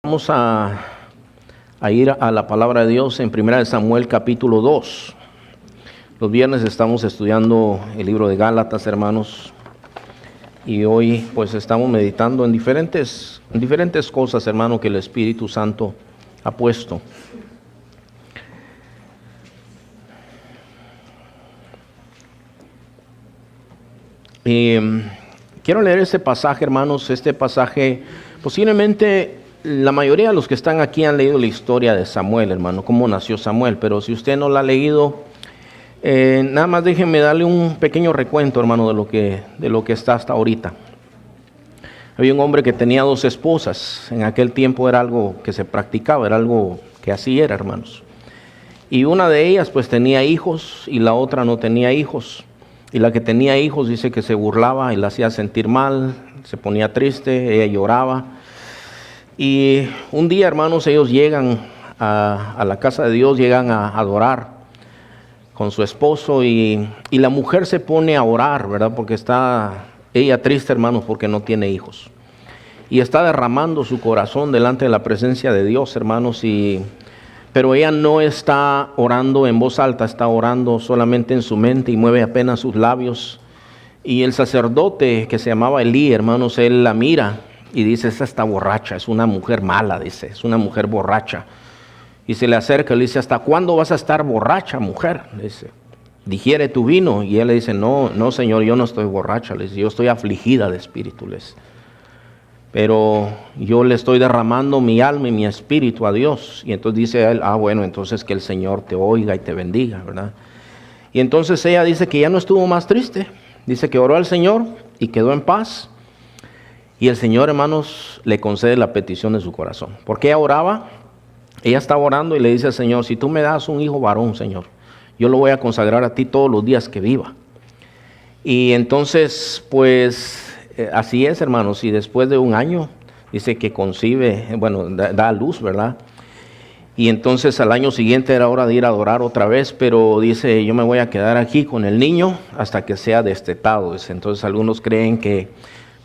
Vamos a ir a la palabra de Dios en 1 Samuel capítulo 2. Los viernes estamos estudiando el libro de Gálatas, hermanos, y hoy pues estamos meditando en diferentes cosas, hermano, que el Espíritu Santo ha puesto. Quiero leer este pasaje, hermanos. Este pasaje, posiblemente la mayoría de los que están aquí han leído la historia de Samuel, hermano, cómo nació Samuel, pero si usted no la ha leído, nada más déjenme darle un pequeño recuento, hermano, de lo que está hasta ahorita. Había un hombre que tenía 2 esposas. En aquel tiempo era algo que se practicaba, era algo que así era, hermanos. Y una de ellas pues tenía hijos y la otra no tenía hijos. Y la que tenía hijos dice que se burlaba y la hacía sentir mal, se ponía triste, ella lloraba. Y un día, hermanos, ellos llegan a la casa de Dios, llegan a adorar con su esposo y la mujer se pone a orar, ¿verdad? Porque está ella triste, hermanos, porque no tiene hijos. Y está derramando su corazón delante de la presencia de Dios, hermanos, pero ella no está orando en voz alta, está orando solamente en su mente y mueve apenas sus labios. Y el sacerdote que se llamaba Elí, hermanos, él la mira y dice: esta está borracha, es una mujer mala, dice, es una mujer borracha. Y se le acerca y le dice: ¿hasta cuándo vas a estar borracha, mujer? Le dice: digiere tu vino. Y él le dice: no, señor, yo no estoy borracha, le dice, yo estoy afligida de espíritu, le dice. Pero yo le estoy derramando mi alma y mi espíritu a Dios. Y entonces dice él: bueno, entonces que el Señor te oiga y te bendiga, ¿verdad? Y entonces ella dice que ya no estuvo más triste. Dice que oró al Señor y quedó en paz. Y el Señor, hermanos, le concede la petición de su corazón. Porque ella oraba, ella estaba orando y le dice al Señor: si tú me das un hijo varón, Señor, yo lo voy a consagrar a ti todos los días que viva. Y entonces, pues, así es, hermanos, y después de un año, dice que concibe, bueno, da a luz, ¿verdad? Y entonces al año siguiente era hora de ir a adorar otra vez, pero dice: yo me voy a quedar aquí con el niño hasta que sea destetado. Dice. Entonces algunos creen que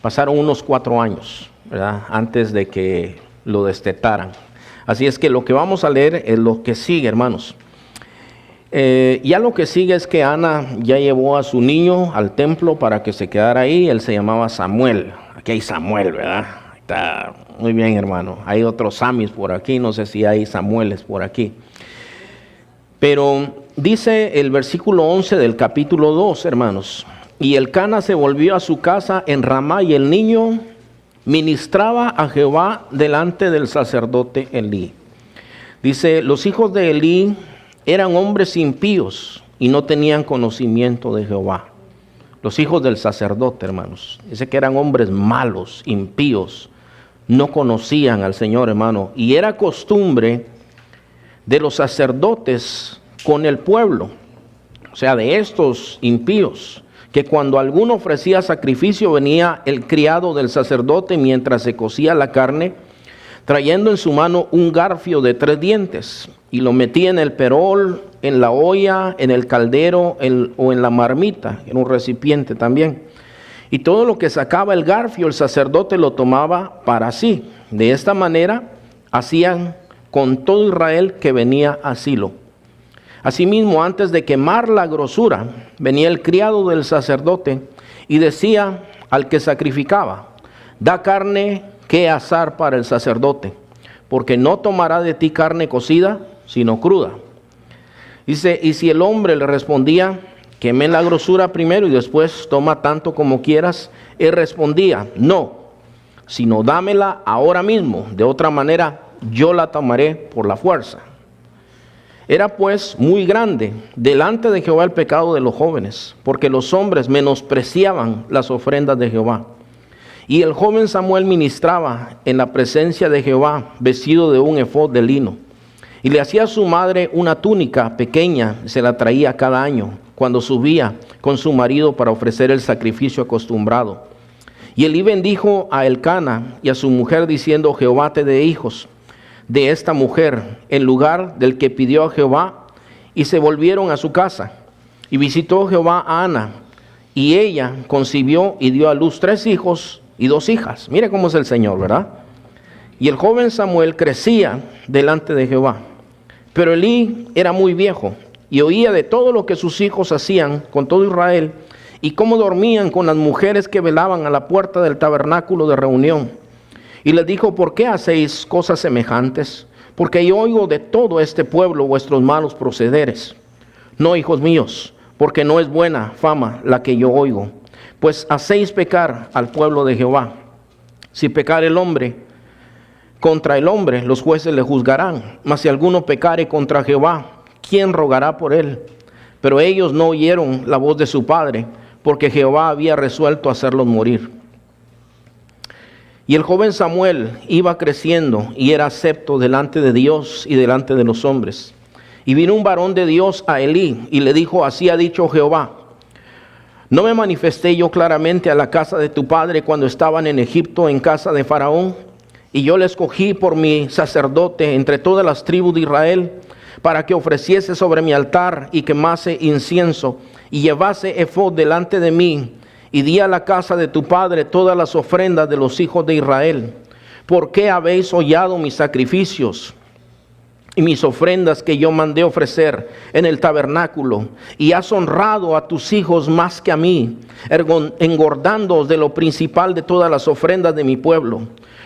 pasaron unos 4 años, ¿verdad?, antes de que lo destetaran. Así es que lo que vamos a leer es lo que sigue, hermanos. Ya lo que sigue es que Ana ya llevó a su niño al templo para que se quedara ahí. Él se llamaba Samuel. Aquí hay Samuel, ¿verdad? Está muy bien, hermano. Hay otros Samis por aquí, no sé si hay Samueles por aquí. Pero dice el versículo 11 del capítulo 2, hermanos: y Elcana se volvió a su casa en Ramá, y el niño ministraba a Jehová delante del sacerdote Elí. Dice: los hijos de Elí eran hombres impíos y no tenían conocimiento de Jehová. Los hijos del sacerdote, hermanos, dice que eran hombres malos, impíos, no conocían al Señor, hermano. Y era costumbre de los sacerdotes con el pueblo, o sea, de estos impíos, que cuando alguno ofrecía sacrificio, venía el criado del sacerdote mientras se cocía la carne, trayendo en su mano un garfio de 3 dientes, y lo metía en el perol, en la olla, en el caldero o en la marmita, en un recipiente también. Y todo lo que sacaba el garfio, el sacerdote lo tomaba para sí. De esta manera hacían con todo Israel que venía a Silo. Asimismo, antes de quemar la grosura, venía el criado del sacerdote y decía al que sacrificaba: da carne que asar para el sacerdote, porque no tomará de ti carne cocida, sino cruda. Dice: y si el hombre le respondía: queme la grosura primero y después toma tanto como quieras, él respondía: no, sino dámela ahora mismo, de otra manera yo la tomaré por la fuerza. Era pues muy grande delante de Jehová el pecado de los jóvenes, porque los hombres menospreciaban las ofrendas de Jehová. Y el joven Samuel ministraba en la presencia de Jehová, vestido de un efod de lino. Y le hacía a su madre una túnica pequeña, se la traía cada año, cuando subía con su marido para ofrecer el sacrificio acostumbrado. Y Elí bendijo a Elcana y a su mujer, diciendo: Jehová te dé hijos de esta mujer, en lugar del que pidió a Jehová. Y se volvieron a su casa. Y visitó Jehová a Ana, y ella concibió y dio a luz 3 hijos y 2 hijas. Mire cómo es el Señor, ¿verdad? Y el joven Samuel crecía delante de Jehová. Pero Elí era muy viejo y oía de todo lo que sus hijos hacían con todo Israel y cómo dormían con las mujeres que velaban a la puerta del tabernáculo de reunión. Y les dijo: ¿por qué hacéis cosas semejantes? Porque yo oigo de todo este pueblo vuestros malos procederes. No, hijos míos, porque no es buena fama la que yo oigo, pues hacéis pecar al pueblo de Jehová. Si pecar el hombre contra el hombre, los jueces le juzgarán. Mas si alguno pecare contra Jehová, ¿quién rogará por él? Pero ellos no oyeron la voz de su padre, porque Jehová había resuelto hacerlos morir. Y el joven Samuel iba creciendo y era acepto delante de Dios y delante de los hombres. Y vino un varón de Dios a Elí y le dijo: así ha dicho Jehová: ¿no me manifesté yo claramente a la casa de tu padre cuando estaban en Egipto en casa de Faraón? Y yo le escogí por mi sacerdote entre todas las tribus de Israel, para que ofreciese sobre mi altar y quemase incienso y llevase efod delante de mí, y di a la casa de tu padre todas las ofrendas de los hijos de Israel. ¿Por qué habéis hollado mis sacrificios y mis ofrendas que yo mandé ofrecer en el tabernáculo? Y has honrado a tus hijos más que a mí, engordándoos de lo principal de todas las ofrendas de mi pueblo.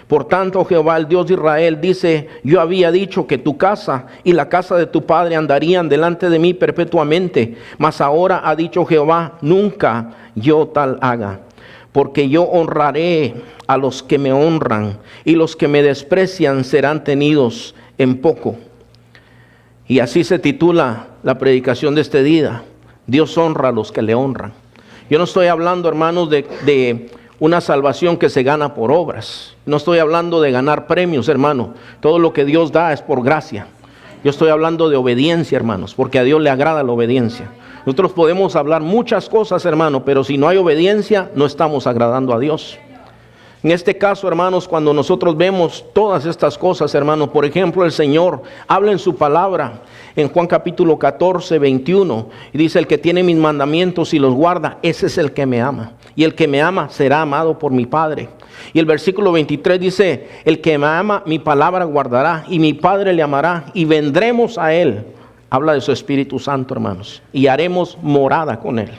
Por tanto, Jehová, el Dios de Israel, dice: yo había dicho que tu casa y la casa de tu padre andarían delante de mí perpetuamente, mas ahora ha dicho Jehová: nunca yo tal haga. Porque yo honraré a los que me honran, y los que me desprecian serán tenidos en poco. Y así se titula la predicación de este día: Dios honra a los que le honran. Yo no estoy hablando, hermanos, de una salvación que se gana por obras. No estoy hablando de ganar premios, hermano. Todo lo que Dios da es por gracia. Yo estoy hablando de obediencia, hermanos, porque a Dios le agrada la obediencia. Nosotros podemos hablar muchas cosas, hermano, pero si no hay obediencia, no estamos agradando a Dios. En este caso, hermanos, cuando nosotros vemos todas estas cosas, hermanos, por ejemplo, el Señor habla en su palabra en Juan capítulo 14, 21, y dice: el que tiene mis mandamientos y los guarda, ese es el que me ama. Y el que me ama será amado por mi Padre. Y el versículo 23 dice: el que me ama, mi palabra guardará, y mi Padre le amará, y vendremos a él. Habla de su Espíritu Santo, hermanos, y haremos morada con él.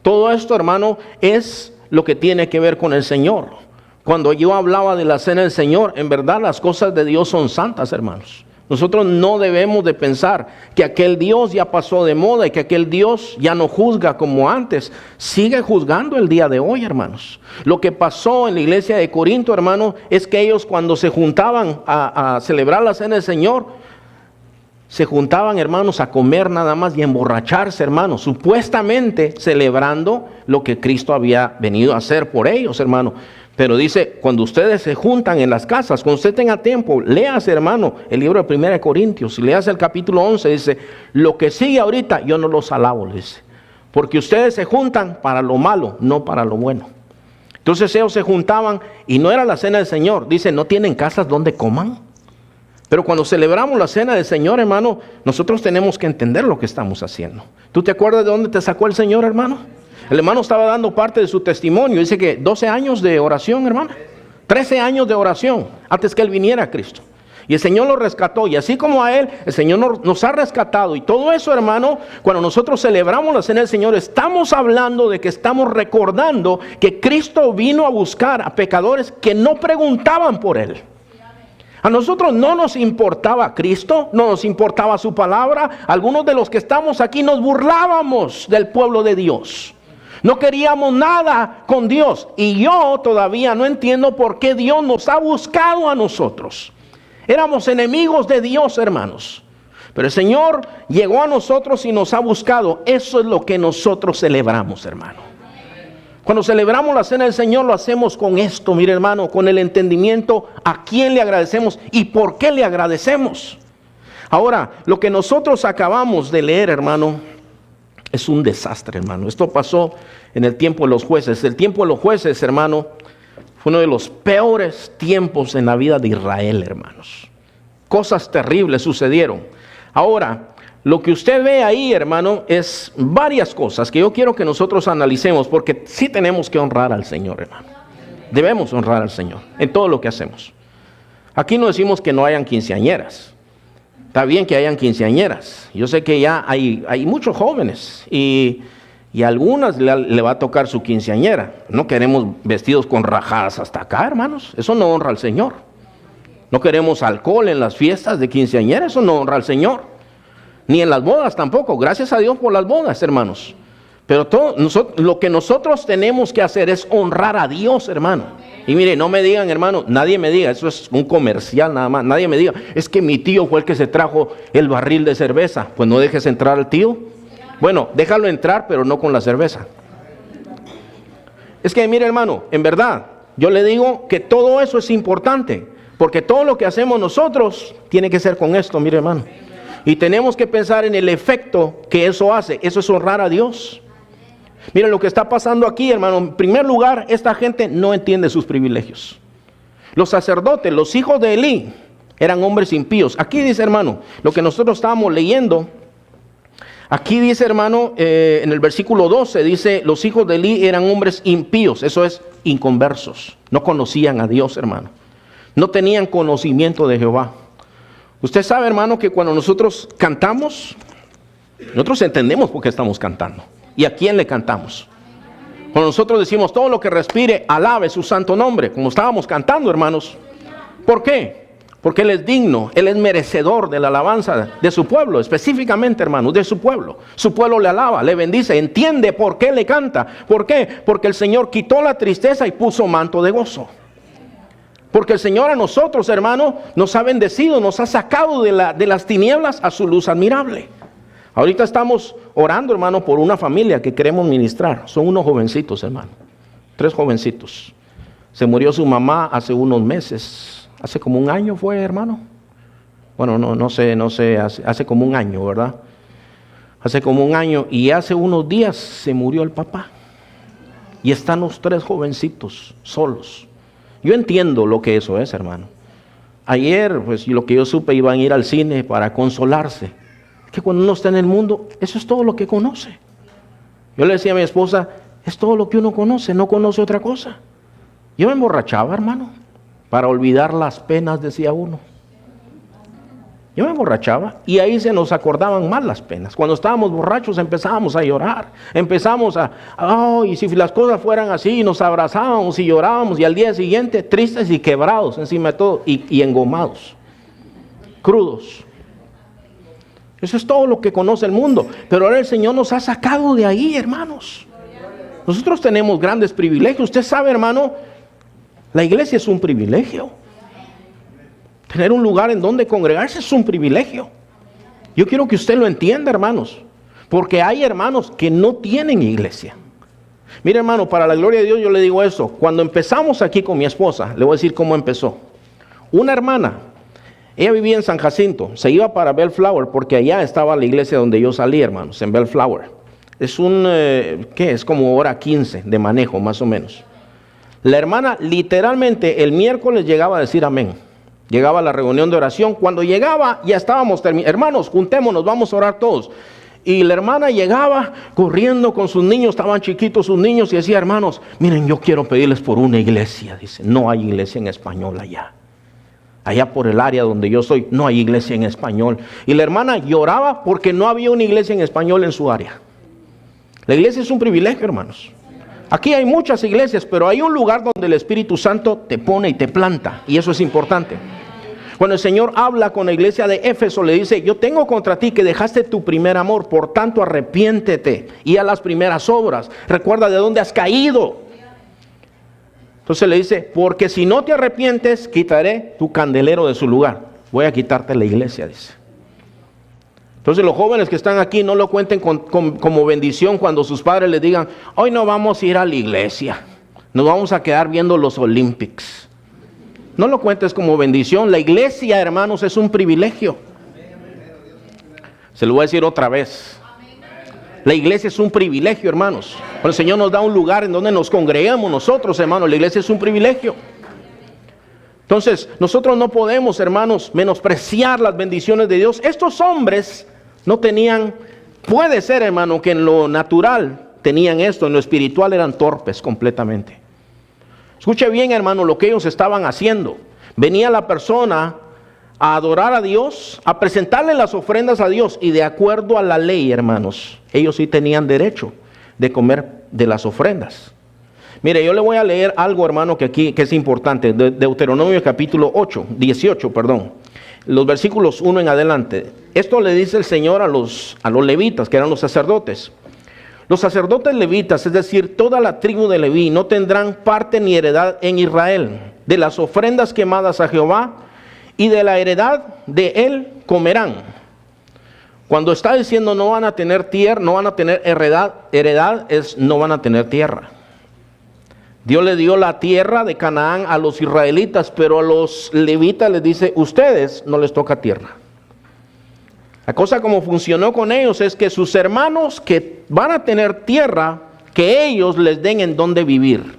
Todo esto, hermano, es lo que tiene que ver con el Señor. Cuando yo hablaba de la cena del Señor, en verdad las cosas de Dios son santas, hermanos. Nosotros no debemos de pensar que aquel Dios ya pasó de moda y que aquel Dios ya no juzga como antes. Sigue juzgando el día de hoy, hermanos. Lo que pasó en la iglesia de Corinto, hermano, es que ellos, cuando se juntaban a celebrar la cena del Señor, se juntaban, hermanos, a comer nada más y a emborracharse, hermanos, supuestamente celebrando lo que Cristo había venido a hacer por ellos, hermano. Pero dice: cuando ustedes se juntan en las casas, cuando usted tenga tiempo, léase, hermano, el libro de 1 Corintios, y léase el capítulo 11, dice: lo que sigue ahorita yo no los alabo, dice, porque ustedes se juntan para lo malo, no para lo bueno. Entonces ellos se juntaban y no era la cena del Señor. Dice: ¿no tienen casas donde coman? Pero cuando celebramos la cena del Señor, hermano, nosotros tenemos que entender lo que estamos haciendo. ¿Tú te acuerdas de dónde te sacó el Señor, hermano? El hermano estaba dando parte de su testimonio. Dice que 12 años de oración, hermano. 13 años de oración antes que él viniera a Cristo. Y el Señor lo rescató. Y así como a él, el Señor nos ha rescatado. Y todo eso, hermano, cuando nosotros celebramos la cena del Señor, estamos hablando de que estamos recordando que Cristo vino a buscar a pecadores que no preguntaban por él. A nosotros no nos importaba Cristo, no nos importaba su palabra. Algunos de los que estamos aquí nos burlábamos del pueblo de Dios. No queríamos nada con Dios. Y yo todavía no entiendo por qué Dios nos ha buscado a nosotros. Éramos enemigos de Dios, hermanos. Pero el Señor llegó a nosotros y nos ha buscado. Eso es lo que nosotros celebramos, hermano. Cuando celebramos la cena del Señor, lo hacemos con esto, mire, hermano, con el entendimiento a quién le agradecemos y por qué le agradecemos. Ahora, lo que nosotros acabamos de leer, hermano, es un desastre, hermano. Esto pasó en el tiempo de los jueces. El tiempo de los jueces, hermano, fue uno de los peores tiempos en la vida de Israel, hermanos. Cosas terribles sucedieron. Ahora, lo que usted ve ahí, hermano, es varias cosas que yo quiero que nosotros analicemos, porque sí tenemos que honrar al Señor, hermano. Debemos honrar al Señor en todo lo que hacemos. Aquí no decimos que no hayan quinceañeras. Está bien que hayan quinceañeras. Yo sé que ya hay muchos jóvenes y a algunas le va a tocar su quinceañera. No queremos vestidos con rajadas hasta acá, hermanos. Eso no honra al Señor. No queremos alcohol en las fiestas de quinceañera. Eso no honra al Señor. Ni en las bodas tampoco. Gracias a Dios por las bodas, hermanos. Pero lo que nosotros tenemos que hacer es honrar a Dios, hermano. Y mire, no me digan, hermano, nadie me diga, eso es un comercial nada más. Nadie me diga, es que mi tío fue el que se trajo el barril de cerveza. Pues no dejes entrar al tío. Bueno, déjalo entrar, pero no con la cerveza. Es que mire, hermano, en verdad, yo le digo que todo eso es importante. Porque todo lo que hacemos nosotros tiene que ser con esto, mire, hermano. Y tenemos que pensar en el efecto que eso hace. Eso es honrar a Dios. Miren lo que está pasando aquí, hermano. En primer lugar, esta gente no entiende sus privilegios. Los sacerdotes, los hijos de Elí, eran hombres impíos. Aquí dice, hermano, lo que nosotros estábamos leyendo. Aquí dice, hermano, en el versículo 12, dice, los hijos de Elí eran hombres impíos. Eso es, inconversos. No conocían a Dios, hermano. No tenían conocimiento de Jehová. Usted sabe, hermano, que cuando nosotros cantamos, nosotros entendemos por qué estamos cantando. ¿Y a quién le cantamos? Cuando nosotros decimos todo lo que respire, alabe su santo nombre, como estábamos cantando, hermanos. ¿Por qué? Porque Él es digno, Él es merecedor de la alabanza de su pueblo, específicamente, hermanos, de su pueblo. Su pueblo le alaba, le bendice, entiende por qué le canta. ¿Por qué? Porque el Señor quitó la tristeza y puso manto de gozo. Porque el Señor a nosotros, hermano, nos ha bendecido, nos ha sacado de las tinieblas a su luz admirable. Ahorita estamos orando, hermano, por una familia que queremos ministrar. Son unos jovencitos, hermano. 3 jovencitos. Se murió su mamá hace unos meses. Hace como un año fue, hermano. Bueno, no sé, hace como un año, ¿verdad? Hace como un año. Y hace unos días se murió el papá. Y están los 3 jovencitos solos. Yo entiendo lo que eso es, hermano. Ayer, pues lo que yo supe, iban a ir al cine para consolarse. Que cuando uno está en el mundo, eso es todo lo que conoce. Yo le decía a mi esposa, es todo lo que uno conoce, no conoce otra cosa. Yo me emborrachaba, hermano, para olvidar las penas, decía uno. Yo me emborrachaba y ahí se nos acordaban más las penas. Cuando estábamos borrachos empezábamos a llorar, empezamos y si las cosas fueran así, nos abrazábamos y llorábamos y al día siguiente tristes y quebrados encima de todo y engomados, crudos. Eso es todo lo que conoce el mundo. Pero ahora el Señor nos ha sacado de ahí, hermanos. Nosotros tenemos grandes privilegios. Usted sabe, hermano, la iglesia es un privilegio. Tener un lugar en donde congregarse es un privilegio. Yo quiero que usted lo entienda, hermanos. Porque hay hermanos que no tienen iglesia. Mire, hermano, para la gloria de Dios yo le digo esto. Cuando empezamos aquí con mi esposa, le voy a decir cómo empezó. Una hermana. Ella vivía en San Jacinto, se iba para Bellflower porque allá estaba la iglesia donde yo salí, hermanos, en Bellflower. Es es como hora 15 de manejo, más o menos. La hermana literalmente el miércoles llegaba a decir amén. Llegaba a la reunión de oración. Cuando llegaba ya estábamos terminando. Hermanos, juntémonos, vamos a orar todos. Y la hermana llegaba corriendo con sus niños, estaban chiquitos sus niños y decía, hermanos, miren, yo quiero pedirles por una iglesia. Dice, no hay iglesia en español allá. Allá por el área donde yo soy, no hay iglesia en español. Y la hermana lloraba porque no había una iglesia en español en su área. La iglesia es un privilegio, hermanos. Aquí hay muchas iglesias, pero hay un lugar donde el Espíritu Santo te pone y te planta. Y eso es importante. Cuando el Señor habla con la iglesia de Éfeso, le dice, yo tengo contra ti que dejaste tu primer amor, por tanto arrepiéntete y a las primeras obras. Recuerda de dónde has caído. Entonces le dice, porque si no te arrepientes, quitaré tu candelero de su lugar. Voy a quitarte la iglesia, dice. Entonces los jóvenes que están aquí no lo cuenten como bendición cuando sus padres les digan, hoy no vamos a ir a la iglesia, nos vamos a quedar viendo los Olympics. No lo cuentes como bendición. La iglesia, hermanos, es un privilegio. Se lo voy a decir otra vez. La iglesia es un privilegio, hermanos. Pero el Señor nos da un lugar en donde nos congregamos nosotros, hermanos. La iglesia es un privilegio. Entonces, nosotros no podemos, hermanos, menospreciar las bendiciones de Dios. Estos hombres no tenían, puede ser, hermano, que en lo natural tenían esto, en lo espiritual eran torpes completamente. Escuche bien, hermano, lo que ellos estaban haciendo. Venía la persona a adorar a Dios, a presentarle las ofrendas a Dios, y de acuerdo a la ley, hermanos, ellos sí tenían derecho de comer de las ofrendas. Mire, yo le voy a leer algo, hermano, que aquí que es importante, de Deuteronomio capítulo 18, los versículos 1 en adelante. Esto le dice el Señor a los levitas, que eran los sacerdotes. Los sacerdotes levitas, es decir, toda la tribu de Leví, no tendrán parte ni heredad en Israel. De las ofrendas quemadas a Jehová y de la heredad de él comerán. Cuando está diciendo no van a tener tierra, no van a tener heredad es no van a tener tierra. Dios le dio la tierra de Canaán a los israelitas, pero a los levitas les dice, ustedes no les toca tierra. La cosa como funcionó con ellos es que sus hermanos que van a tener tierra, que ellos les den en dónde vivir.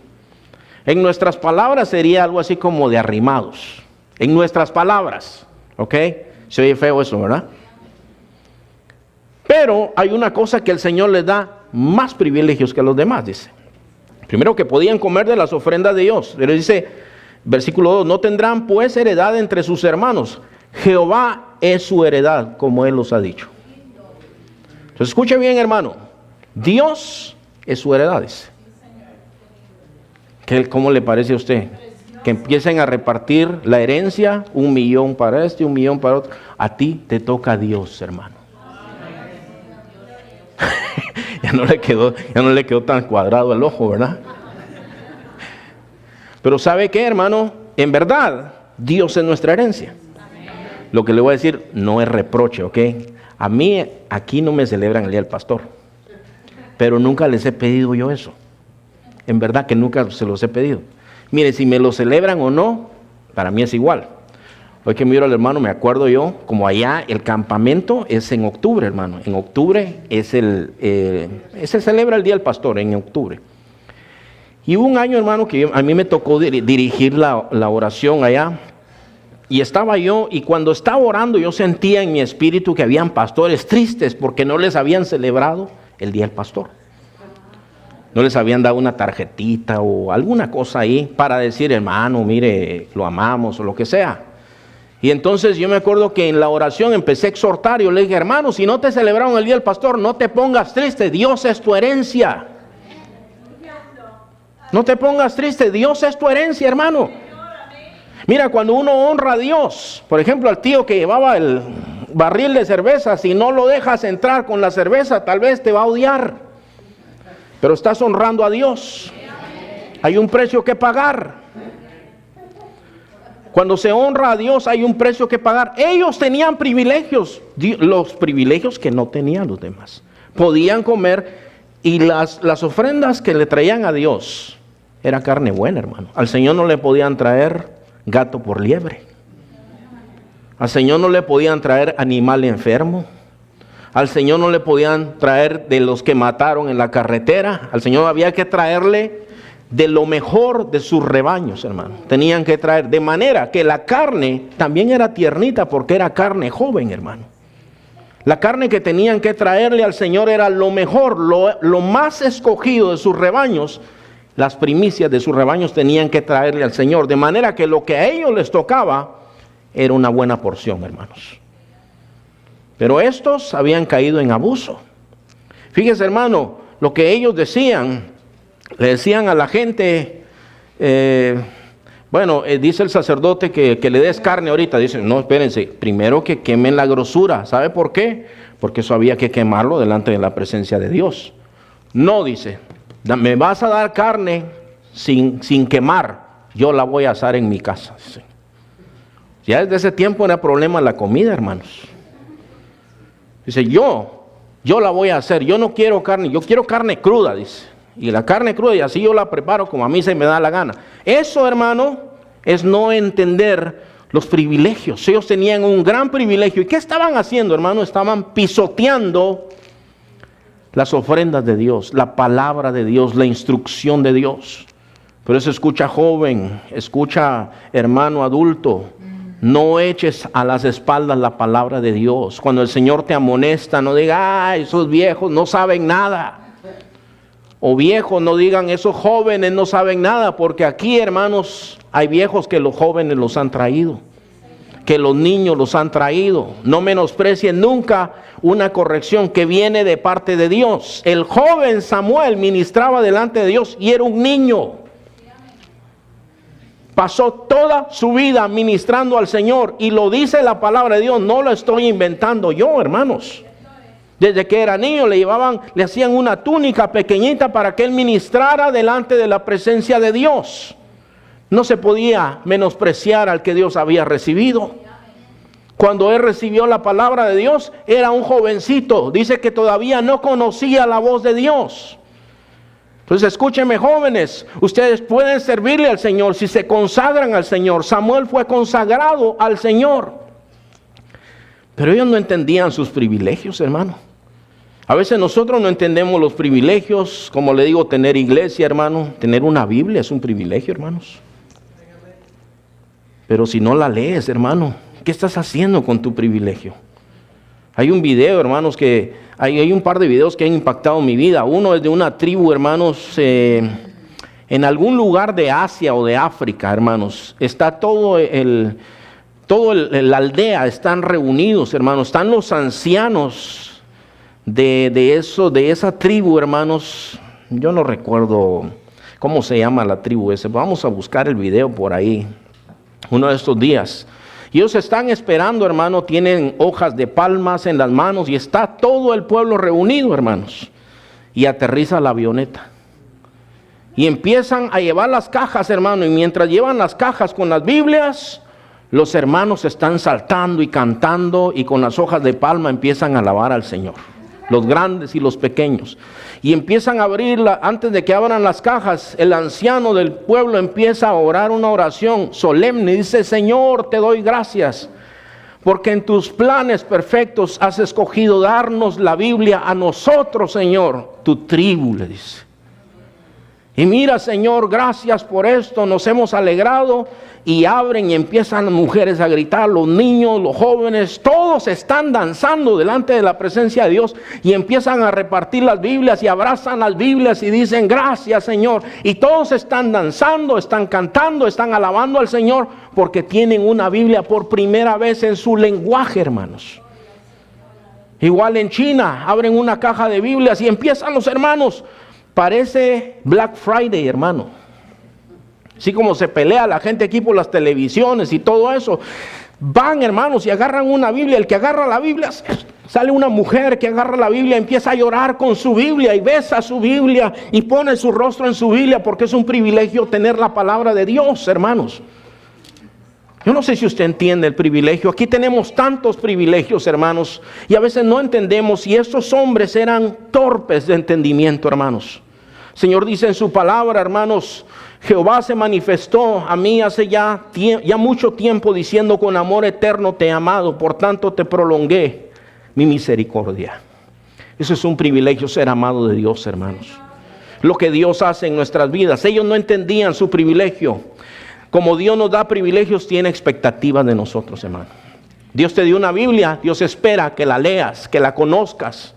En nuestras palabras sería algo así como de arrimados. En nuestras palabras, ¿ok? Se oye feo eso, ¿verdad? Pero hay una cosa que el Señor les da más privilegios que a los demás, dice. Primero, que podían comer de las ofrendas de Dios. Pero dice, versículo 2, no tendrán pues heredad entre sus hermanos. Jehová es su heredad, como Él los ha dicho. Entonces, escuche bien, hermano. Dios es su heredad, dice. ¿Cómo le parece a usted? Que empiecen a repartir la herencia, 1 millón para este, 1 millón para otro. A ti te toca Dios, hermano. ya no le quedó tan cuadrado el ojo, ¿verdad? Pero ¿sabe qué, hermano? En verdad, Dios es nuestra herencia. Lo que le voy a decir no es reproche, ¿ok? A mí aquí no me celebran el Día del Pastor, pero nunca les he pedido yo eso. En verdad que nunca se los he pedido. Mire, si me lo celebran o no, para mí es igual. Hoy que miro al hermano, me acuerdo yo, como allá el campamento es en octubre, hermano. En octubre se celebra el Día del Pastor, en octubre. Y hubo un año, hermano, que a mí me tocó dirigir la oración allá. Y estaba yo, y cuando estaba orando, yo sentía en mi espíritu que habían pastores tristes porque no les habían celebrado el Día del Pastor. No les habían dado una tarjetita o alguna cosa ahí para decir, hermano, mire, lo amamos o lo que sea. Y entonces yo me acuerdo que en la oración empecé a exhortar. Yo le dije, hermano, si no te celebraron el Día del Pastor, no te pongas triste, Dios es tu herencia. No te pongas triste, Dios es tu herencia, hermano. Mira, cuando uno honra a Dios, por ejemplo, al tío que llevaba el barril de cerveza, si no lo dejas entrar con la cerveza, tal vez te va a odiar. Pero estás honrando a Dios. Hay un precio que pagar. Cuando se honra a Dios hay un precio que pagar. Ellos tenían privilegios, los privilegios que no tenían los demás. Podían comer y las ofrendas que le traían a Dios era carne buena, hermano. Al Señor no le podían traer gato por liebre. Al Señor no le podían traer animal enfermo. Al Señor no le podían traer de los que mataron en la carretera. Al Señor había que traerle de lo mejor de sus rebaños, hermano. Tenían que traer, de manera que la carne también era tiernita porque era carne joven, hermano. La carne que tenían que traerle al Señor era lo mejor, lo más escogido de sus rebaños. Las primicias de sus rebaños tenían que traerle al Señor, de manera que lo que a ellos les tocaba era una buena porción, hermanos. Pero estos habían caído en abuso. Fíjese, hermano, lo que ellos decían, le decían a la gente, dice el sacerdote que le des carne ahorita. Dice, no, espérense, primero que quemen la grosura. ¿Sabe por qué? Porque eso había que quemarlo delante de la presencia de Dios. No, dice, me vas a dar carne sin quemar, yo la voy a asar en mi casa. Dice. Ya desde ese tiempo era problema la comida, hermanos. Dice, yo la voy a hacer, yo no quiero carne, yo quiero carne cruda, dice. Y la carne cruda, y así yo la preparo como a mí se me da la gana. Eso, hermano, es no entender los privilegios. Ellos tenían un gran privilegio. ¿Y qué estaban haciendo, hermano? Estaban pisoteando las ofrendas de Dios, la palabra de Dios, la instrucción de Dios. Por eso escucha, joven, escucha, hermano adulto. No eches a las espaldas la palabra de Dios. Cuando el Señor te amonesta, no diga, esos viejos no saben nada. o viejos no digan esos jóvenes no saben nada, porque aquí, hermanos, hay viejos que los jóvenes los han traído, que los niños los han traído. No menosprecien nunca una corrección que viene de parte de Dios. El joven Samuel ministraba delante de Dios y era un niño. Pasó toda su vida ministrando al Señor, y lo dice la palabra de Dios, no lo estoy inventando yo, hermanos. Desde que era niño le hacían una túnica pequeñita para que él ministrara delante de la presencia de Dios. No se podía menospreciar al que Dios había recibido. Cuando él recibió la palabra de Dios, era un jovencito. Dice que todavía no conocía la voz de Dios. Entonces escúchenme, jóvenes, ustedes pueden servirle al Señor si se consagran al Señor. Samuel fue consagrado al Señor, pero ellos no entendían sus privilegios, hermano. A veces nosotros no entendemos los privilegios. Como le digo, tener iglesia, hermano, tener una Biblia es un privilegio, hermanos. Pero si no la lees, hermano, ¿qué estás haciendo con tu privilegio? Hay un video, hermanos, hay un par de videos que han impactado mi vida. Uno es de una tribu, hermanos, en algún lugar de Asia o de África, hermanos. Está la aldea, están reunidos, hermanos. Están los ancianos de esa tribu, hermanos. Yo no recuerdo cómo se llama la tribu esa. Vamos a buscar el video por ahí uno de estos días. Y ellos están esperando, hermano, tienen hojas de palmas en las manos y está todo el pueblo reunido, hermanos. Y aterriza la avioneta. Y empiezan a llevar las cajas, hermano, y mientras llevan las cajas con las Biblias, los hermanos están saltando y cantando y con las hojas de palma empiezan a alabar al Señor. Los grandes y los pequeños. Y empiezan a abrirla. Antes de que abran las cajas, el anciano del pueblo empieza a orar una oración solemne. Dice: Señor, te doy gracias, porque en tus planes perfectos has escogido darnos la Biblia a nosotros, Señor, tu tribu, le dice. Y mira, Señor, gracias por esto, nos hemos alegrado. Y abren y empiezan las mujeres a gritar, los niños, los jóvenes, todos están danzando delante de la presencia de Dios. Y empiezan a repartir las Biblias y abrazan las Biblias y dicen: gracias, Señor. Y todos están danzando, están cantando, están alabando al Señor, porque tienen una Biblia por primera vez en su lenguaje, hermanos. Igual en China, abren una caja de Biblias y empiezan los hermanos. Parece Black Friday, hermano. Así como se pelea la gente aquí por las televisiones y todo eso. Van, hermanos, y agarran una Biblia. El que agarra la Biblia, sale una mujer que agarra la Biblia, empieza a llorar con su Biblia y besa su Biblia y pone su rostro en su Biblia, porque es un privilegio tener la palabra de Dios, hermanos. Yo no sé si usted entiende el privilegio. Aquí tenemos tantos privilegios, hermanos, y a veces no entendemos. Y estos hombres eran torpes de entendimiento, hermanos. El Señor dice en su palabra, hermanos: Jehová se manifestó a mí hace ya mucho tiempo, diciendo: con amor eterno te he amado, por tanto te prolongué mi misericordia. Eso es un privilegio, ser amado de Dios, hermanos. Lo que Dios hace en nuestras vidas. Ellos no entendían su privilegio. Como Dios nos da privilegios, tiene expectativas de nosotros, hermano. Dios te dio una Biblia, Dios espera que la leas, que la conozcas.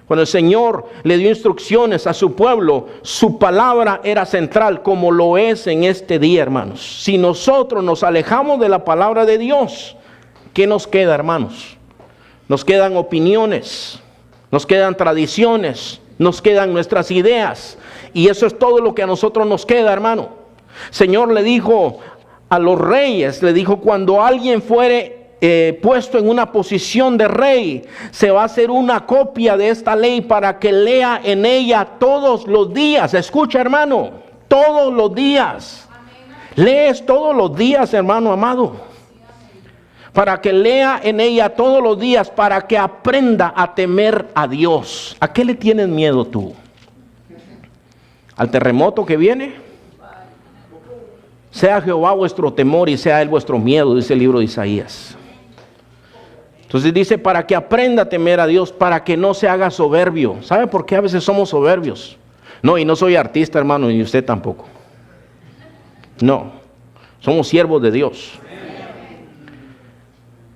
Cuando el Señor le dio instrucciones a su pueblo, su palabra era central, como lo es en este día, hermanos. Si nosotros nos alejamos de la palabra de Dios, ¿qué nos queda, hermanos? Nos quedan opiniones, nos quedan tradiciones, nos quedan nuestras ideas. Y eso es todo lo que a nosotros nos queda, hermano. Señor le dijo a los reyes, le dijo: cuando alguien fuere puesto en una posición de rey, se va a hacer una copia de esta ley para que lea en ella todos los días. Escucha, hermano, todos los días. Lees todos los días, hermano amado, para que lea en ella todos los días, para que aprenda a temer a Dios. ¿A qué le tienes miedo tú? ¿Al terremoto que viene? Sea Jehová vuestro temor y sea Él vuestro miedo, dice el libro de Isaías. Entonces dice: para que aprenda a temer a Dios, para que no se haga soberbio. ¿Sabe por qué a veces somos soberbios? No, y no soy artista, hermano, ni usted tampoco. No, somos siervos de Dios.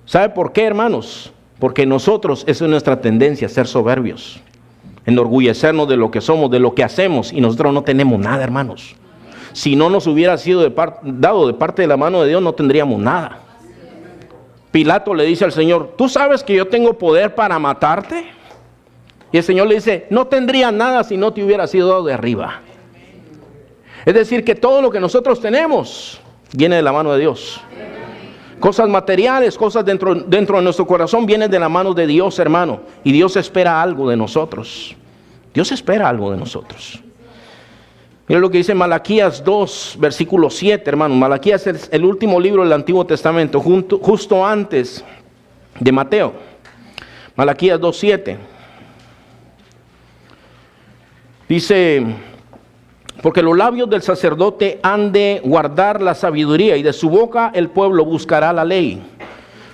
¿Sabe por qué, hermanos? Porque nosotros, esa es nuestra tendencia, ser soberbios. enorgullecernos de lo que somos, de lo que hacemos, y nosotros no tenemos nada, hermanos. Si no nos hubiera sido dado de parte de la mano de Dios, no tendríamos nada. Pilato le dice al Señor, ¿tú sabes que yo tengo poder para matarte? Y el Señor le dice, no tendría nada si no te hubiera sido dado de arriba. Es decir, que todo lo que nosotros tenemos viene de la mano de Dios. Cosas materiales, cosas dentro de nuestro corazón vienen de la mano de Dios, hermano. Y Dios espera algo de nosotros. Dios espera algo de nosotros. Mira lo que dice Malaquías 2, versículo 7, hermano. Malaquías es el último libro del Antiguo Testamento, justo antes de Mateo. Malaquías 2, 7. Dice, porque los labios del sacerdote han de guardar la sabiduría, y de su boca el pueblo buscará la ley,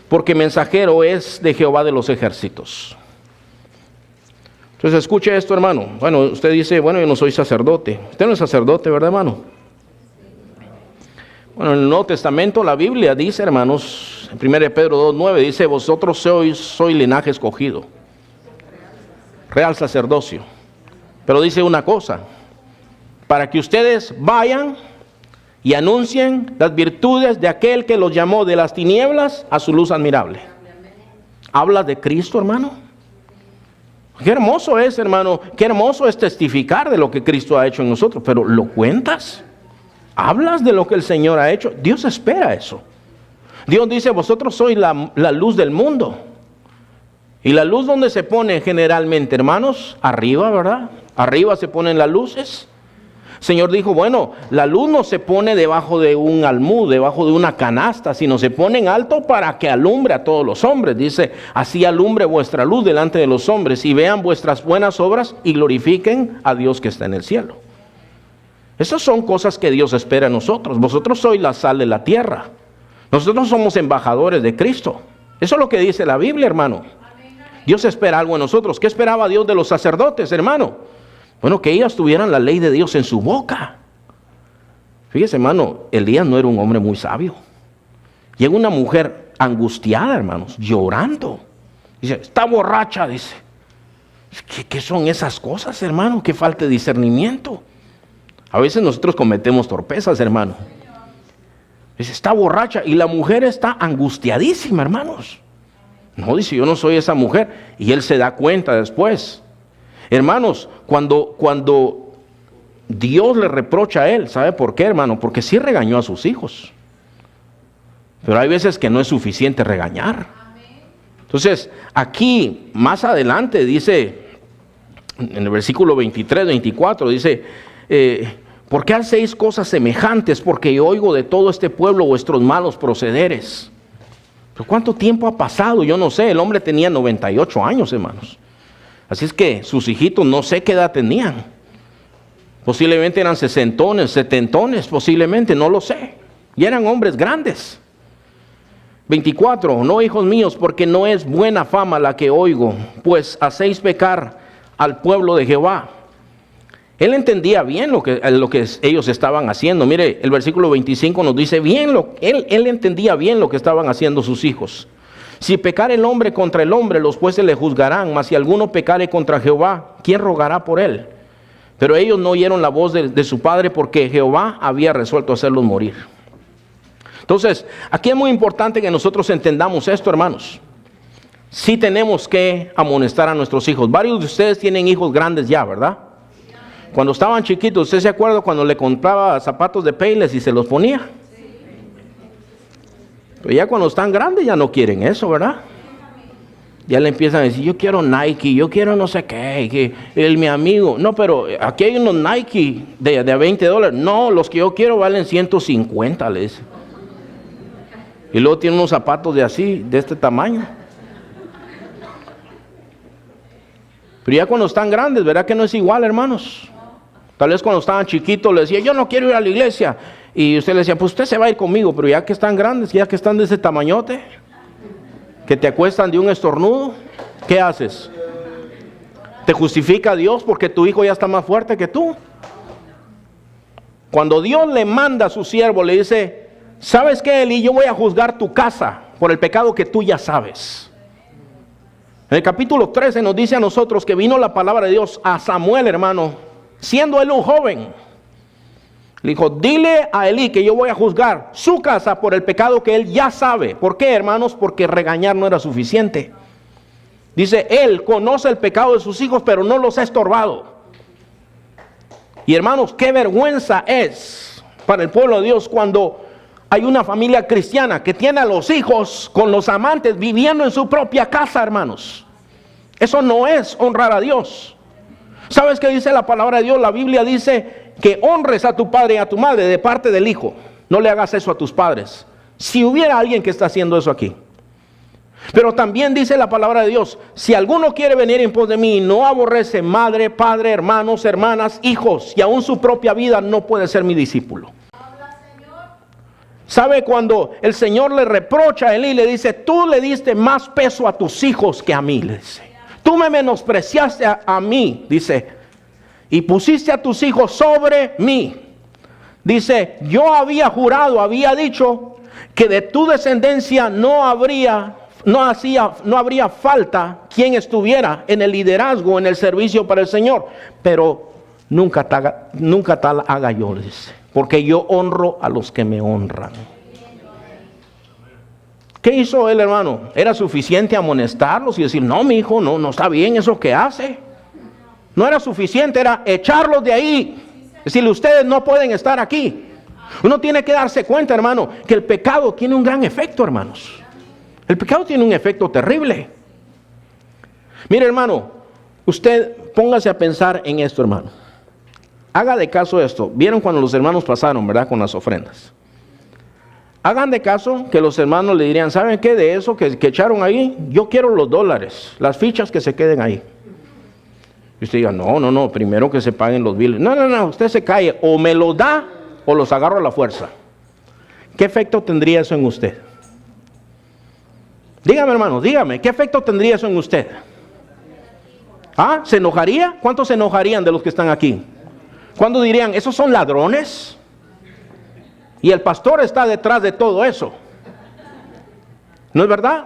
porque mensajero es de Jehová de los ejércitos. Entonces escuche esto, hermano. Bueno, usted dice, bueno, yo no soy sacerdote. Usted no es sacerdote, ¿verdad, hermano? Bueno, en el Nuevo Testamento la Biblia dice, hermanos, en 1 Pedro 2:9 dice, vosotros sois linaje escogido, real sacerdocio. Pero dice una cosa, para que ustedes vayan y anuncien las virtudes de aquel que los llamó de las tinieblas a su luz admirable. ¿Habla de Cristo, hermano? Qué hermoso es, hermano, qué hermoso es testificar de lo que Cristo ha hecho en nosotros, pero ¿lo cuentas? ¿Hablas de lo que el Señor ha hecho? Dios espera eso. Dios dice, vosotros sois la luz del mundo. Y la luz, ¿dónde se pone generalmente, hermanos? Arriba, ¿verdad? Arriba se ponen las luces. El Señor dijo, bueno, la luz no se pone debajo de un almud, debajo de una canasta, sino se pone en alto para que alumbre a todos los hombres. Dice, así alumbre vuestra luz delante de los hombres y vean vuestras buenas obras y glorifiquen a Dios que está en el cielo. Esas son cosas que Dios espera de nosotros. Vosotros sois la sal de la tierra. Nosotros somos embajadores de Cristo. Eso es lo que dice la Biblia, hermano. Dios espera algo en nosotros. ¿Qué esperaba Dios de los sacerdotes, hermano? Bueno, que ellas tuvieran la ley de Dios en su boca. Fíjese, hermano, Elías no era un hombre muy sabio. Llega una mujer angustiada, hermanos, llorando. Dice, está borracha, dice. ¿Qué son esas cosas, hermano? Qué falta de discernimiento. A veces nosotros cometemos torpezas, hermano. Dice, está borracha. Y la mujer está angustiadísima, hermanos. No, dice, yo no soy esa mujer. Y él se da cuenta después. Hermanos, cuando Dios le reprocha a él, ¿sabe por qué, hermano? Porque sí regañó a sus hijos. Pero hay veces que no es suficiente regañar. Entonces, aquí, más adelante, dice, en el versículo 23, 24, dice, ¿por qué hacéis cosas semejantes? Porque yo oigo de todo este pueblo vuestros malos procederes. ¿Pero cuánto tiempo ha pasado? Yo no sé, el hombre tenía 98 años, hermanos. Así es que sus hijitos no sé qué edad tenían. Posiblemente eran sesentones, setentones, posiblemente, no lo sé. Y eran hombres grandes. 24, no, hijos míos, porque no es buena fama la que oigo, pues hacéis pecar al pueblo de Jehová. Él entendía bien lo que ellos estaban haciendo. Mire, el versículo 25 nos dice bien, él entendía bien lo que estaban haciendo sus hijos. Si pecare el hombre contra el hombre, los jueces le juzgarán, mas si alguno pecare contra Jehová, ¿quién rogará por él? Pero ellos no oyeron la voz de su padre, porque Jehová había resuelto hacerlos morir. Entonces, aquí es muy importante que nosotros entendamos esto, hermanos. Sí tenemos que amonestar a nuestros hijos. Varios de ustedes tienen hijos grandes ya, ¿verdad? Cuando estaban chiquitos, ¿usted se acuerda cuando le compraba zapatos de Payless y se los ponía? Pero ya cuando están grandes ya no quieren eso, ¿verdad? Ya le empiezan a decir, yo quiero Nike, yo quiero no sé qué, que mi amigo. No, pero aquí hay unos Nike de $20. No, los que yo quiero valen 150, le dice. Y luego tiene unos zapatos de este tamaño. Pero ya cuando están grandes, ¿verdad que no es igual, hermanos? Tal vez cuando estaban chiquitos le decía, yo no quiero ir a la iglesia. Y usted le decía, pues usted se va a ir conmigo, pero ya que están grandes, ya que están de ese tamañote, que te acuestan de un estornudo, ¿qué haces? ¿Te justifica Dios porque tu hijo ya está más fuerte que tú? Cuando Dios le manda a su siervo, le dice, ¿sabes qué, Eli? Yo voy a juzgar tu casa por el pecado que tú ya sabes. En el capítulo 13 nos dice a nosotros que vino la palabra de Dios a Samuel, hermano, siendo él un joven. Le dijo, dile a Elí que yo voy a juzgar su casa por el pecado que él ya sabe. ¿Por qué, hermanos? Porque regañar no era suficiente. Dice, él conoce el pecado de sus hijos, pero no los ha estorbado. Y hermanos, qué vergüenza es para el pueblo de Dios cuando hay una familia cristiana que tiene a los hijos con los amantes viviendo en su propia casa, hermanos. Eso no es honrar a Dios. ¿Sabes qué dice la palabra de Dios? La Biblia dice que honres a tu padre y a tu madre de parte del hijo. No le hagas eso a tus padres. Si hubiera alguien que está haciendo eso aquí. Pero también dice la palabra de Dios, si alguno quiere venir en pos de mí y no aborrece madre, padre, hermanos, hermanas, hijos y aún su propia vida, no puede ser mi discípulo. ¿Sabe cuando el Señor le reprocha a Elí? Le dice, tú le diste más peso a tus hijos que a mí, le dice. Tú me menospreciaste a mí, dice, y pusiste a tus hijos sobre mí. Dice, yo había jurado, había dicho que de tu descendencia no habría falta quien estuviera en el liderazgo, en el servicio para el Señor. Pero nunca tal haga yo, dice, porque yo honro a los que me honran. ¿Qué hizo él, hermano? ¿Era suficiente amonestarlos y decir, no, mi hijo, no está bien eso que hace? No era suficiente, era echarlos de ahí. Decirle, ustedes no pueden estar aquí. Uno tiene que darse cuenta, hermano, que el pecado tiene un gran efecto, hermanos. El pecado tiene un efecto terrible. Mire, hermano, usted póngase a pensar en esto, hermano. Haga de caso esto. ¿Vieron cuando los hermanos pasaron, verdad, con las ofrendas? Hagan de caso que los hermanos le dirían, ¿saben qué? De eso que echaron ahí, yo quiero los dólares, las fichas que se queden ahí. Y usted diga, no, primero que se paguen los biles. No, usted se calle, o me los da o los agarro a la fuerza. ¿Qué efecto tendría eso en usted? Dígame, hermano, dígame, ¿qué efecto tendría eso en usted? ¿Ah? ¿Se enojaría? ¿Cuántos se enojarían de los que están aquí? ¿Cuándo dirían, esos son ladrones? Y el pastor está detrás de todo eso. ¿No es verdad?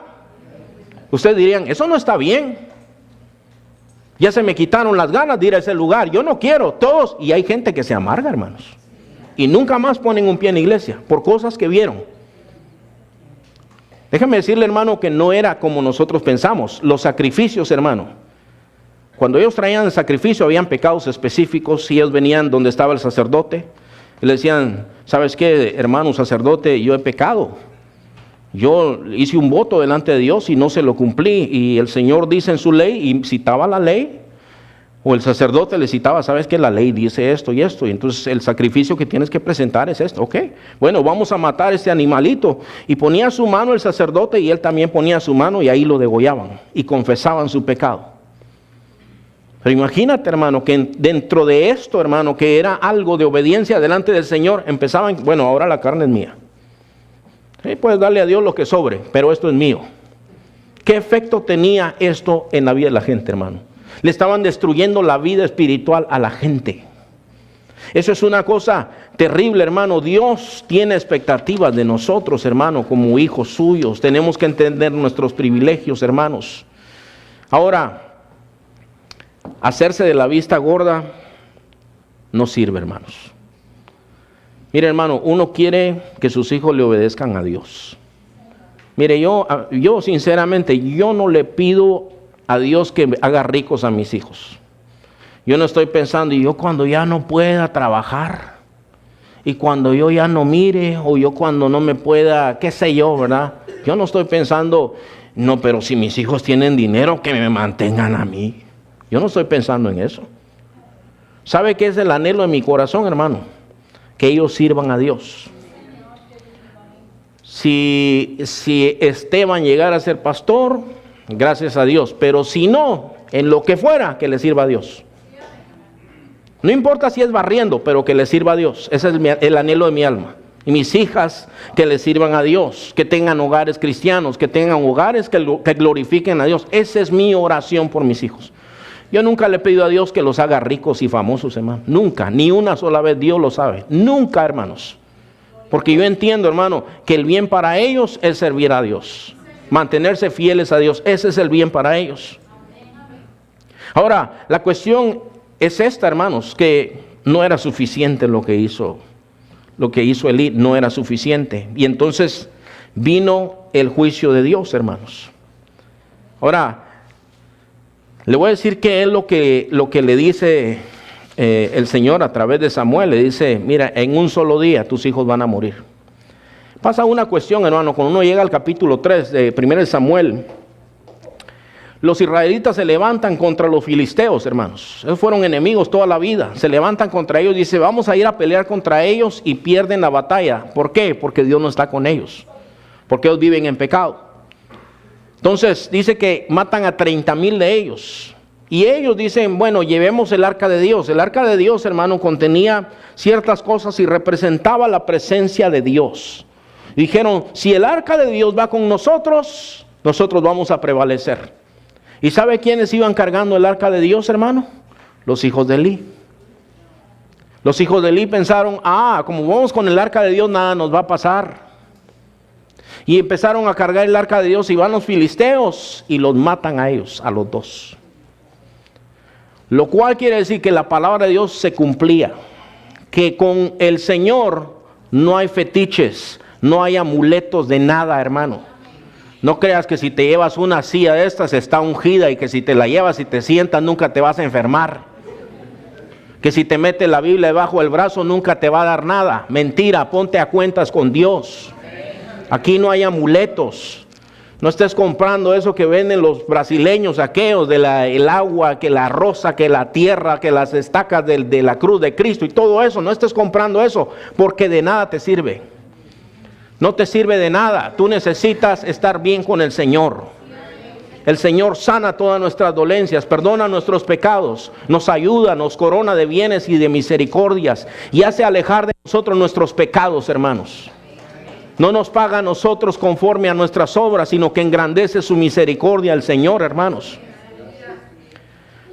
Ustedes dirían, eso no está bien. Ya se me quitaron las ganas de ir a ese lugar. Yo no quiero, todos. Y hay gente que se amarga, hermanos. Y nunca más ponen un pie en la iglesia por cosas que vieron. Déjame decirle, hermano, que no era como nosotros pensamos. Los sacrificios, hermano. Cuando ellos traían el sacrificio, habían pecados específicos. Y ellos venían donde estaba el sacerdote. Y le decían, ¿sabes qué, hermano sacerdote? Yo he pecado. Yo hice un voto delante de Dios y no se lo cumplí. Y el Señor dice en su ley, y citaba la ley. O el sacerdote le citaba, ¿sabes qué? La ley dice esto y esto. Y entonces el sacrificio que tienes que presentar es esto. Ok, bueno, vamos a matar este animalito. Y ponía su mano el sacerdote y él también ponía su mano y ahí lo degollaban. Y confesaban su pecado. Pero imagínate, hermano, que dentro de esto, hermano, que era algo de obediencia delante del Señor, empezaban, bueno, ahora la carne es mía. Puedes darle a Dios lo que sobre, pero esto es mío. ¿Qué efecto tenía esto en la vida de la gente, hermano? Le estaban destruyendo la vida espiritual a la gente. Eso es una cosa terrible, hermano. Dios tiene expectativas de nosotros, hermano, como hijos suyos. Tenemos que entender nuestros privilegios, hermanos. Ahora, hacerse de la vista gorda no sirve, hermanos. Mire, hermano, uno quiere que sus hijos le obedezcan a Dios. Mire, yo sinceramente, yo no le pido a Dios que me haga ricos a mis hijos. Yo no estoy pensando, y yo cuando ya no pueda trabajar, y cuando yo ya no mire, o yo cuando no me pueda, qué sé yo, ¿verdad? Yo no estoy pensando, no, pero si mis hijos tienen dinero, que me mantengan a mí. Yo no estoy pensando en eso. ¿Sabe qué es el anhelo de mi corazón, hermano? Que ellos sirvan a Dios. Si Esteban llegara a ser pastor, gracias a Dios. Pero si no, en lo que fuera, que le sirva a Dios. No importa si es barriendo, pero que le sirva a Dios. Ese es el anhelo de mi alma. Y mis hijas, que le sirvan a Dios, que tengan hogares cristianos, que tengan hogares que glorifiquen a Dios. Esa es mi oración por mis hijos. Yo nunca le he pedido a Dios que los haga ricos y famosos, hermano. Nunca, ni una sola vez. Dios lo sabe. Nunca, hermanos. Porque yo entiendo, hermano, que el bien para ellos es servir a Dios. mantenerse fieles a Dios. Ese es el bien para ellos. Ahora, la cuestión es esta, hermanos, que no era suficiente lo que hizo Elí, no era suficiente. Y entonces vino el juicio de Dios, hermanos. Ahora, le voy a decir qué es lo que le dice el Señor a través de Samuel. Le dice, mira, en un solo día tus hijos van a morir. Pasa una cuestión, hermano, cuando uno llega al capítulo 3 de 1 Samuel, los israelitas se levantan contra los filisteos, hermanos. Ellos fueron enemigos toda la vida. Se levantan contra ellos, dice, vamos a ir a pelear contra ellos, y pierden la batalla. ¿Por qué? Porque Dios no está con ellos. Porque ellos viven en pecado. Entonces dice que matan a 30,000 de ellos. Y ellos dicen, bueno, llevemos el arca de Dios. El arca de Dios, hermano, contenía ciertas cosas y representaba la presencia de Dios. Dijeron, si el arca de Dios va con nosotros, nosotros vamos a prevalecer. ¿Y sabe quiénes iban cargando el arca de Dios, hermano? Los hijos de Elí. Los hijos de Elí pensaron, como vamos con el arca de Dios, nada nos va a pasar. Y empezaron a cargar el arca de Dios, y van los filisteos y los matan a ellos, a los dos. Lo cual quiere decir que la palabra de Dios se cumplía. Que con el Señor no hay fetiches, no hay amuletos de nada, hermano. No creas que si te llevas una silla de estas está ungida, y que si te la llevas y te sientas nunca te vas a enfermar. Que si te metes la Biblia debajo del brazo nunca te va a dar nada. Mentira, ponte a cuentas con Dios. Aquí no hay amuletos. No estés comprando eso que venden los brasileños, aquellos de el agua, que la rosa, que la tierra, que las estacas de la cruz de Cristo y todo eso. No estés comprando eso, porque de nada te sirve. No te sirve de nada. Tú necesitas estar bien con el Señor. El Señor sana todas nuestras dolencias, perdona nuestros pecados, nos ayuda, nos corona de bienes y de misericordias, y hace alejar de nosotros nuestros pecados, hermanos. No nos paga a nosotros conforme a nuestras obras, sino que engrandece su misericordia al Señor, hermanos.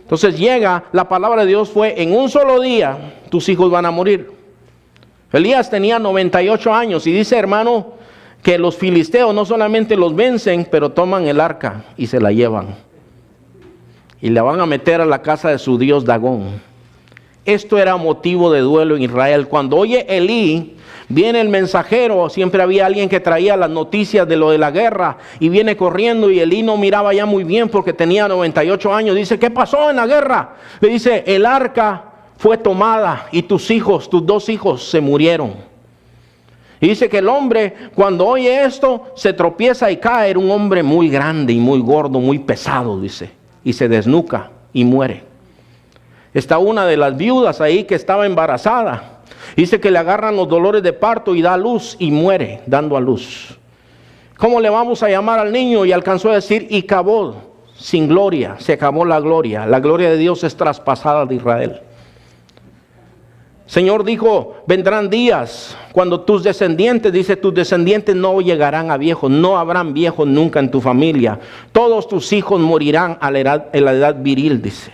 Entonces llega, la palabra de Dios fue, en un solo día tus hijos van a morir. Elías tenía 98 años y dice, hermano, que los filisteos no solamente los vencen, pero toman el arca y se la llevan. Y la van a meter a la casa de su dios Dagón. Esto era motivo de duelo en Israel. Cuando oye Elí, viene el mensajero, siempre había alguien que traía las noticias de lo de la guerra, y viene corriendo, y Elí no miraba ya muy bien porque tenía 98 años. Dice, ¿qué pasó en la guerra? Le dice, el arca fue tomada y tus hijos, tus 2 hijos se murieron. Y dice que el hombre, cuando oye esto, se tropieza y cae. Era un hombre muy grande y muy gordo, muy pesado, dice, y se desnuca y muere. Está una de las viudas ahí que estaba embarazada. Dice que le agarran los dolores de parto y da a luz y muere dando a luz. ¿Cómo le vamos a llamar al niño? Y alcanzó a decir, Icabod, sin gloria, se acabó la gloria. La gloria de Dios es traspasada de Israel. Señor dijo, vendrán días cuando tus descendientes, dice, tus descendientes no llegarán a viejos, no habrán viejos nunca en tu familia. Todos tus hijos morirán en la edad viril, dice.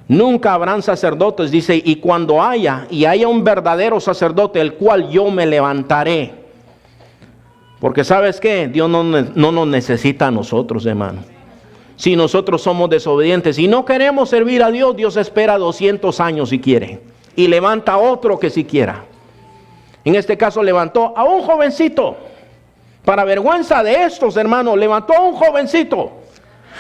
Nunca habrán sacerdotes, dice, y cuando haya un verdadero sacerdote, el cual yo me levantaré. Porque ¿sabes qué? Dios no nos necesita a nosotros, hermano. Si nosotros somos desobedientes y no queremos servir a Dios, Dios espera 200 años si quiere. Y levanta a otro que si quiera. En este caso levantó a un jovencito. Para vergüenza de estos, hermanos, levantó a un jovencito.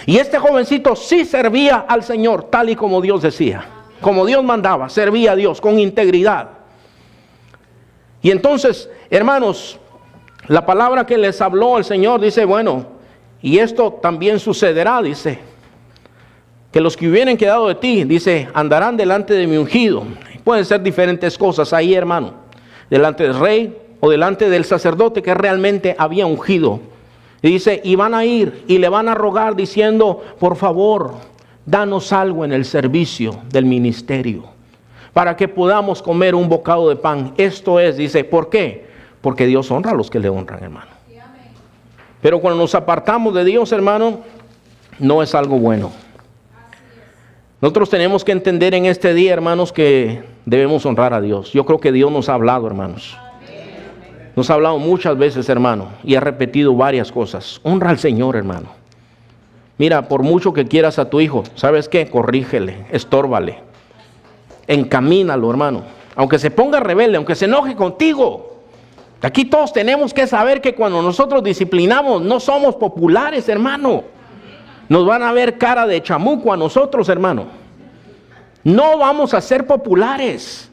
Y este jovencito sí servía al Señor, tal y como Dios decía. Como Dios mandaba, servía a Dios con integridad. Y entonces, hermanos, la palabra que les habló el Señor dice, bueno, y esto también sucederá, dice, que los que hubieren quedado de ti, dice, andarán delante de mi ungido. Pueden ser diferentes cosas ahí, hermano. Delante del rey o delante del sacerdote que realmente había ungido. Y dice, y van a ir y le van a rogar diciendo, por favor, danos algo en el servicio del ministerio, para que podamos comer un bocado de pan. Esto es, dice, ¿por qué? Porque Dios honra a los que le honran, hermano. Pero cuando nos apartamos de Dios, hermano, no es algo bueno. Nosotros tenemos que entender en este día, hermanos, que debemos honrar a Dios. Yo creo que Dios nos ha hablado, hermanos. Nos ha hablado muchas veces, hermano, y ha repetido varias cosas. Honra al Señor, hermano. Mira, por mucho que quieras a tu hijo, ¿sabes qué? Corrígele, estórbale, encamínalo, hermano. Aunque se ponga rebelde, aunque se enoje contigo. Aquí todos tenemos que saber que cuando nosotros disciplinamos no somos populares, hermano. Nos van a ver cara de chamuco a nosotros, hermano. No vamos a ser populares.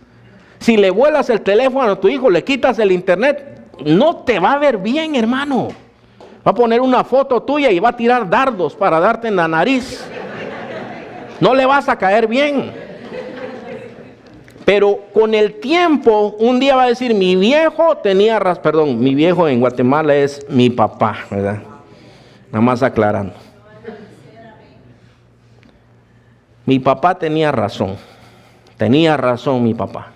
Si le vuelas el teléfono a tu hijo, le quitas el internet, no te va a ver bien, hermano. Va a poner una foto tuya y va a tirar dardos para darte en la nariz. No le vas a caer bien. Pero con el tiempo, un día va a decir, mi viejo tenía razón. Perdón, mi viejo en Guatemala es mi papá, ¿verdad? Nada más aclarando. Mi papá tenía razón. Tenía razón mi papá.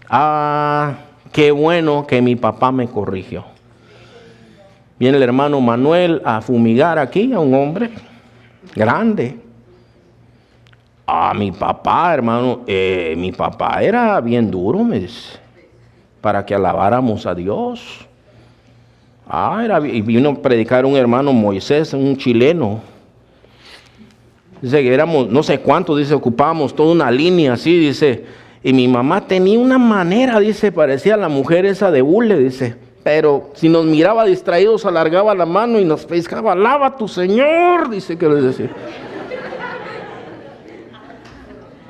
Ah, qué bueno que mi papá me corrigió. Viene el hermano Manuel a fumigar aquí a un hombre grande. Ah, mi papá, hermano, mi papá era bien duro, me dice, para que alabáramos a Dios. Ah, y vino a predicar un hermano Moisés, un chileno. Dice que éramos, no sé cuánto, dice, ocupábamos toda una línea así, dice. Y mi mamá tenía una manera, dice, parecía la mujer esa de hule, dice. Pero si nos miraba distraídos, alargaba la mano y nos pescaba. Alaba a tu Señor, dice que les decía.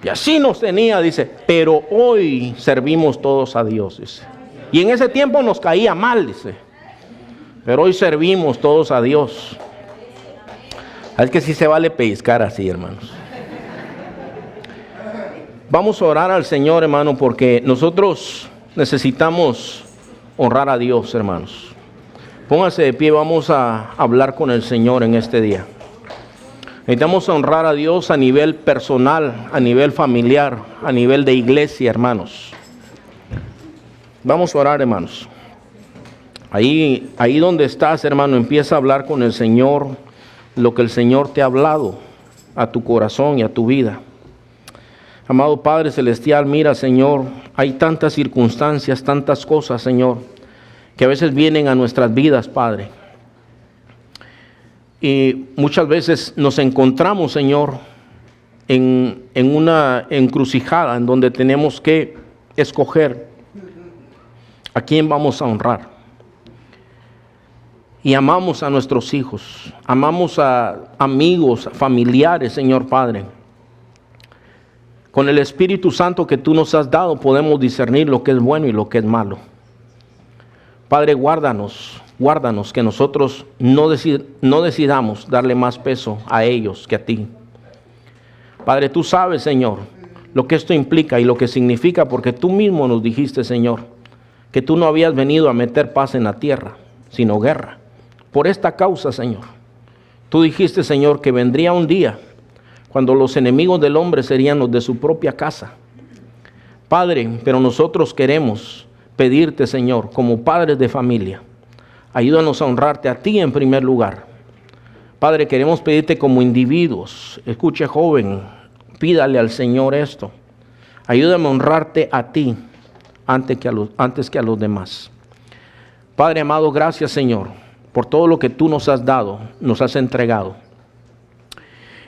Y así nos tenía, dice. Pero hoy servimos todos a Dios, dice. Y en ese tiempo nos caía mal, dice. Pero hoy servimos todos a Dios. Es que sí se vale pellizcar así, hermanos. Vamos a orar al Señor, hermano, porque nosotros necesitamos honrar a Dios, hermanos. Póngase de pie, vamos a hablar con el Señor en este día. Necesitamos honrar a Dios a nivel personal, a nivel familiar, a nivel de iglesia, hermanos. Vamos a orar, hermanos. Ahí donde estás, hermano, empieza a hablar con el Señor lo que el Señor te ha hablado a tu corazón y a tu vida. Amado Padre Celestial, mira, Señor, hay tantas circunstancias, tantas cosas, Señor, que a veces vienen a nuestras vidas, Padre. Y muchas veces nos encontramos, Señor, en una encrucijada en donde tenemos que escoger a quién vamos a honrar. Y amamos a nuestros hijos, amamos a amigos, familiares, Señor Padre. Con el Espíritu Santo que tú nos has dado podemos discernir lo que es bueno y lo que es malo. Padre, guárdanos, que nosotros no decidamos darle más peso a ellos que a ti. Padre, tú sabes, Señor, lo que esto implica y lo que significa, porque tú mismo nos dijiste, Señor, que tú no habías venido a meter paz en la tierra, sino guerra. Por esta causa, Señor, tú dijiste, Señor, que vendría un día cuando los enemigos del hombre serían los de su propia casa. Padre, pero nosotros queremos pedirte, Señor, como padres de familia, ayúdanos a honrarte a ti en primer lugar. Padre, queremos pedirte como individuos. Escuche, joven, pídale al Señor esto. Ayúdame a honrarte a ti antes que a los demás. Padre amado, gracias, Señor, por todo lo que tú nos has dado, nos has entregado.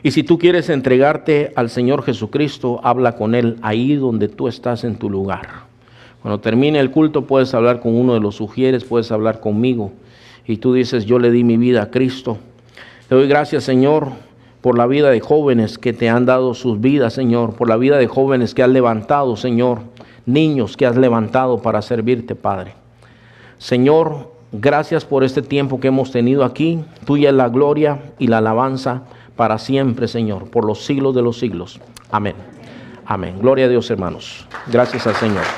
Y si tú quieres entregarte al Señor Jesucristo, habla con Él ahí donde tú estás en tu lugar. Cuando termine el culto puedes hablar con uno de los sugieres, puedes hablar conmigo. Y tú dices, yo le di mi vida a Cristo. Te doy gracias, Señor, por la vida de jóvenes que te han dado sus vidas, Señor. Por la vida de jóvenes que has levantado, Señor. Niños que has levantado para servirte, Padre. Señor, gracias por este tiempo que hemos tenido aquí. Tuya es la gloria y la alabanza para siempre, Señor, por los siglos de los siglos. Amén. Amén. Gloria a Dios, hermanos. Gracias al Señor.